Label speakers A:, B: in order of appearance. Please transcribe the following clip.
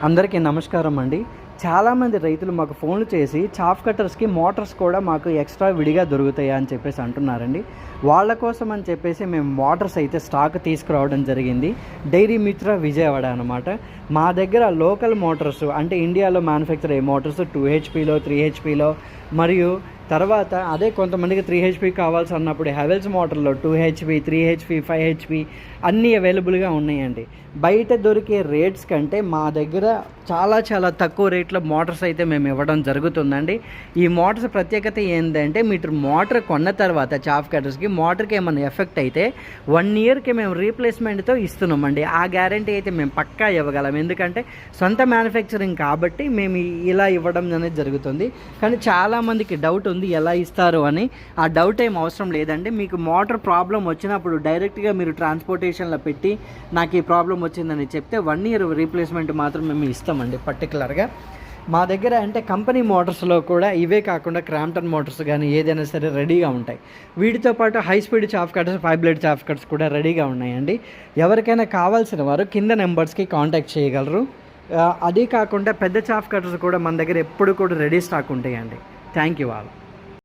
A: అందరికీ నమస్కారం అండి. చాలామంది రైతులు మాకు ఫోన్లు చేసి చాఫ్ కట్టర్స్కి మోటార్స్ కూడా మాకు ఎక్స్ట్రా విడిగా దొరుకుతాయా అని చెప్పేసి అంటున్నారండి. వాళ్ళ కోసం అని చెప్పేసి మేము మోటార్స్ అయితే స్టాక్ తీసుకురావడం జరిగింది. డైరీ మిత్ర విజయవాడ అనమాట. మా దగ్గర లోకల్ మోటార్స్ అంటే ఇండియాలో మ్యానుఫ్యాక్చర్ అయ్యే మోటార్స్ 2 హెచ్పీలో 3 హెచ్పీలో మరియు తర్వాత అదే కొంతమందికి 3 హెచ్పీ కావాల్సి అన్నప్పుడు హెవెల్స్ మోటార్లో 2 హెచ్పీ 3 హెచ్పీ 5 హెచ్పీ అన్నీ అవైలబుల్గా ఉన్నాయండి. బయట దొరికే రేట్స్ కంటే మా దగ్గర చాలా తక్కువ రేట్లో మోటార్స్ అయితే మేము ఇవ్వడం జరుగుతుందండి. ఈ మోటార్స్ ప్రత్యేకత ఏంటంటే మీరు మోటార్ కొన్న తర్వాత చాఫ్ కట్టర్స్కి మోటార్కి ఏమైనా ఎఫెక్ట్ అయితే 1 ఇయర్కి మేము రీప్లేస్మెంట్తో ఇస్తున్నామండి. ఆ గ్యారంటీ అయితే మేము పక్కా ఇవ్వగలం. ఎందుకంటే సొంత మ్యానుఫ్యాక్చరింగ్ కాబట్టి మేము ఇలా ఇవ్వడం అనేది జరుగుతుంది. కానీ చాలామందికి డౌట్ ఉంది ఎలా ఇస్తారు అని. ఆ డౌట్ ఏం అవసరం లేదండి. మీకు మోటార్ ప్రాబ్లం వచ్చినప్పుడు డైరెక్ట్గా మీరు ట్రాన్స్పోర్టేషన్లో పెట్టి నాకు ఈ ప్రాబ్లం వచ్చిందని చెప్తే 1 ఇయర్ రీప్లేస్మెంట్ మాత్రం మేము ఇస్తామండి. పర్టికులర్గా మా దగ్గర అంటే కంపెనీ మోటార్స్లో కూడా ఇవే కాకుండా క్రాంప్టన్ మోటార్స్ కానీ ఏదైనా సరే రెడీగా ఉంటాయి. వీటితో పాటు high speed chaff cutters 5 blade chaff cutters కూడా రెడీగా ఉన్నాయండి. ఎవరికైనా కావాల్సిన వారు కింద నెంబర్స్కి కాంటాక్ట్ చేయగలరు. అదే కాకుండా పెద్ద చాఫ్ కట్టర్స్ కూడా మన దగ్గర ఎప్పుడు కూడా రెడీ స్టాక్ ఉంటాయండి. Thank you all.